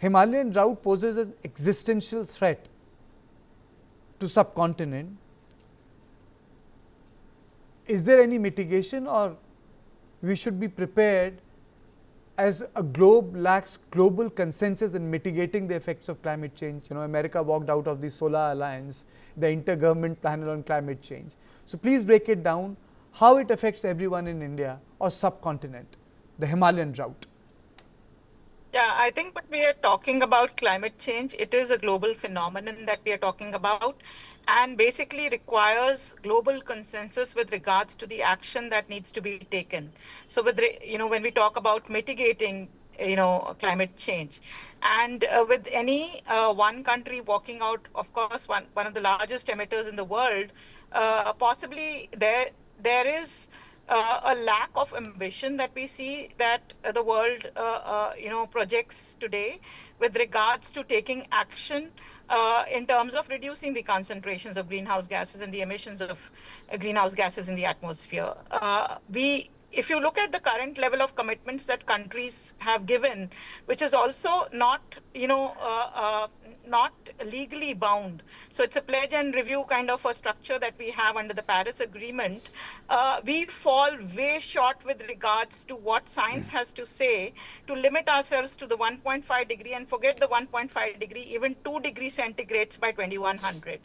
Himalayan drought poses an existential threat to subcontinent. Is there any mitigation, or we should be prepared as a globe lacks global consensus in mitigating the effects of climate change? America walked out of the Solar Alliance, the intergovernment panel on climate change. So please break it down, how it affects everyone in India or subcontinent, the Himalayan drought. Yeah, I think when we are talking about climate change, it is a global phenomenon that we are talking about, and basically requires global consensus with regards to the action that needs to be taken. So when we talk about mitigating climate change, and with any one country walking out, of course, one of the largest emitters in the world, possibly there is a lack of ambition that we see that the world projects today with regards to taking action in terms of reducing the concentrations of greenhouse gases and the emissions of greenhouse gases in the atmosphere. If you look at the current level of commitments that countries have given, which is also not legally bound. So it's a pledge and review kind of a structure that we have under the Paris Agreement. We fall way short with regards to what science has to say to limit ourselves to the 1.5 degree, and forget the 1.5 degree, even 2 degrees centigrades by 2100.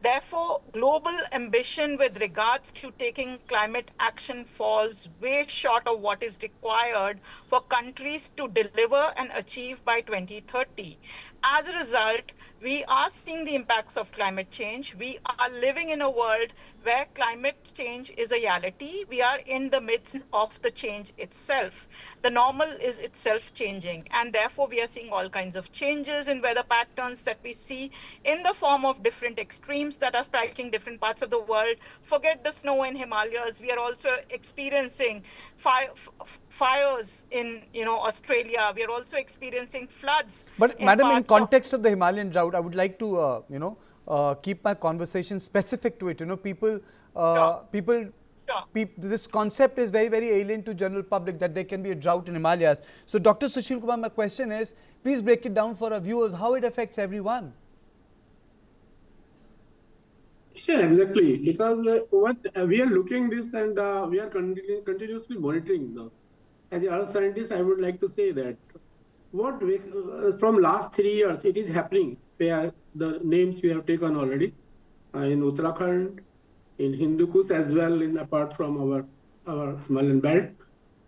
Therefore, global ambition with regards to taking climate action falls way short of what is required for countries to deliver and achieve by 2030. As a result, we are seeing the impacts of climate change. We are living in a world where climate change is a reality. We are in the midst of the change itself. The normal is itself changing, and therefore we are seeing all kinds of changes in weather patterns that we see in the form of different extremes that are striking different parts of the world. Forget the snow in Himalayas. We are also experiencing fires in Australia. We are also experiencing floods. But madam, in context of the Himalayan drought, I would like to keep my conversation specific to it. This concept is very, very alien to general public, that there can be a drought in Himalayas. So Dr. Sushil Kumar, my question is, please break it down for our viewers, how it affects everyone. Yeah, exactly. Because what we are looking this, and we are continuously monitoring. As a earth scientist, I would like to say that what we, from last 3 years, it is happening. Where the names we have taken already in Uttarakhand, in Hindu Kush as well, in apart from our Himalayan belt,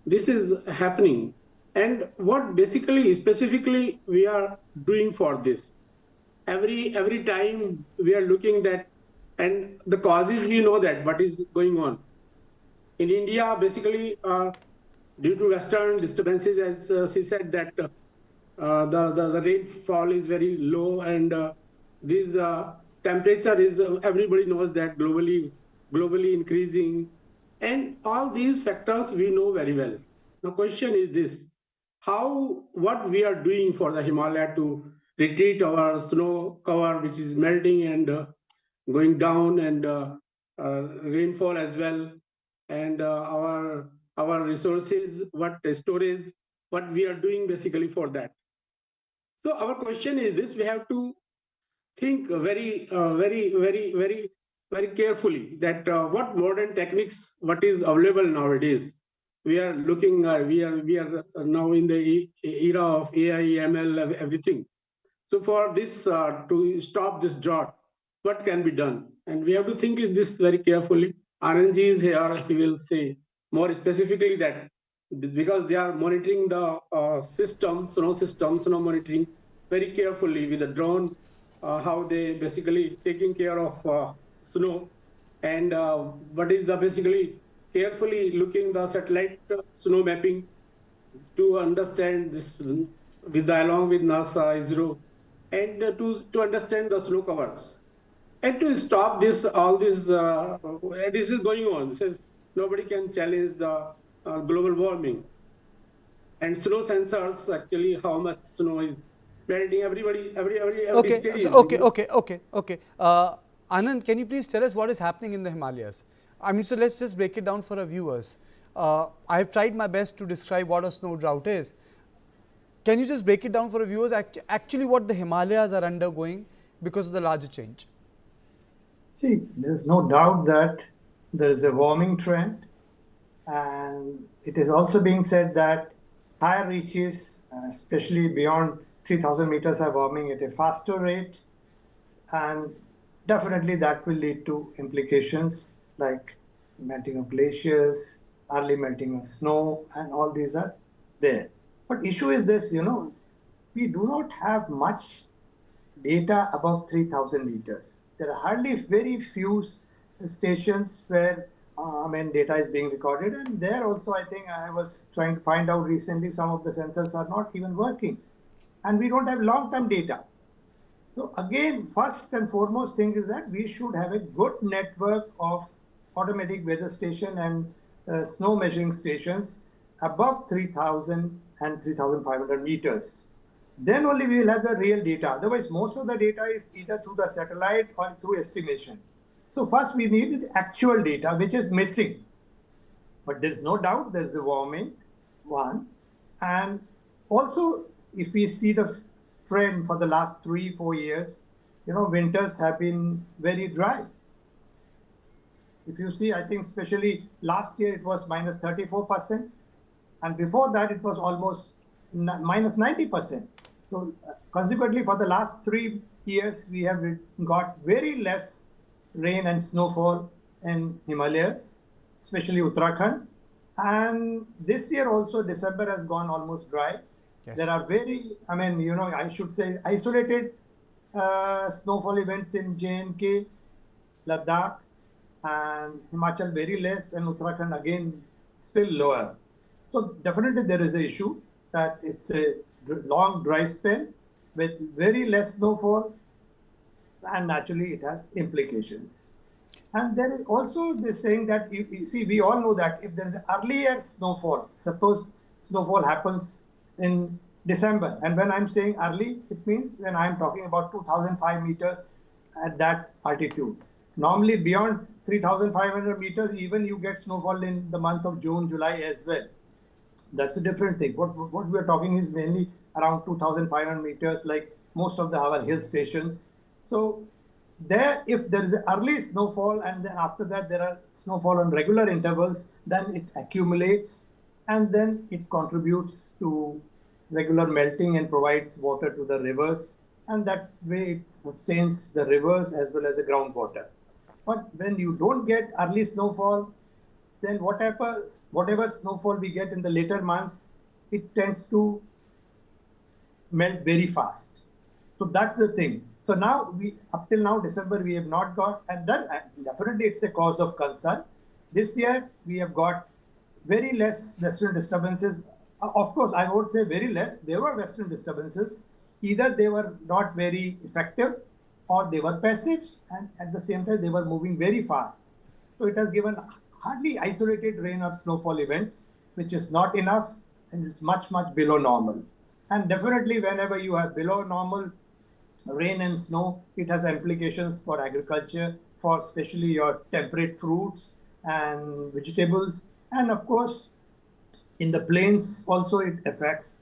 this is happening. And what basically, specifically, we are doing for this? Every time we are looking that. And the causes, we know that what is going on. In India, basically, due to Western disturbances, as she said, that the rainfall is very low, and this temperature is, everybody knows that globally increasing. And all these factors we know very well. The question is this: what we are doing for the Himalaya to retreat our snow cover, which is melting and going down, and rainfall as well, and our resources, what storage, what we are doing basically for that. So our question is this: we have to think very carefully that what modern techniques, what is available nowadays. We are looking. We are now in the era of AI, ML, everything. So for this to stop this drought, what can be done? And we have to think this very carefully. RNG is here, he will say more specifically that, because they are monitoring the snow monitoring very carefully with the drone, how they basically taking care of snow, and what is the basically carefully looking the satellite snow mapping to understand this along with NASA, ISRO, and to understand the snow covers, and to stop this this is going on. Says nobody can challenge the global warming, and snow sensors actually how much snow is melting. Every Okay, so, okay. Anand, can you please tell us what is happening in the Himalayas? I mean, so let's just break it down for our viewers. I have tried my best to describe what a snow drought is. can you just break it down for our viewers, actually what the Himalayas are undergoing because of the larger change? See, there's no doubt that there is a warming trend, and it is also being said that higher reaches, especially beyond 3,000 meters, are warming at a faster rate, and definitely that will lead to implications like melting of glaciers, early melting of snow, and all these are there. But issue is this, we do not have much data above 3,000 meters. There are hardly very few stations where data is being recorded, and there also I think I was trying to find out recently some of the sensors are not even working, and we don't have long-term data. So again, first and foremost thing is that we should have a good network of automatic weather station and snow measuring stations above 3,000 and 3,500 meters. Then only we will have the real data. Otherwise, most of the data is either through the satellite or through estimation. So first we need the actual data, which is missing. But there is no doubt there is a warming, one. And also, if we see the trend for the last 3-4 years, winters have been very dry. If you see, I think especially last year it was minus 34%. And before that, it was almost minus 90%. So consequently, for the last 3 years, we have got very less rain and snowfall in Himalayas, especially Uttarakhand. And this year also, December has gone almost dry. Yes. There are I should say isolated snowfall events in J&K, Ladakh, and Himachal very less, and Uttarakhand again still lower. So definitely there is an issue that it's a long dry spell with very less snowfall, and naturally it has implications. And there is also this saying that, you see, we all know that if there is earlier snowfall, suppose snowfall happens in December, and when I'm saying early, it means when I'm talking about 2,005 meters at that altitude. Normally beyond 3,500 meters, even you get snowfall in the month of June, July as well. That's a different thing. What we're talking is mainly around 2,500 meters, like most of our hill stations. So there, if there is an early snowfall and then after that there are snowfall on regular intervals, then it accumulates and then it contributes to regular melting and provides water to the rivers. And that's the way it sustains the rivers as well as the groundwater. But when you don't get early snowfall, then whatever snowfall we get in the later months, it tends to melt very fast. So that's the thing. So now, up till now, December, we have not got, and then definitely it's a cause of concern. This year, we have got very less western disturbances. Of course, I would say very less. There were western disturbances. Either they were not very effective or they were passive, and at the same time, they were moving very fast. So it has given hardly isolated rain or snowfall events, which is not enough and is much, much below normal. And definitely whenever you have below normal rain and snow, it has implications for agriculture, for especially your temperate fruits and vegetables. And of course, in the plains also it affects.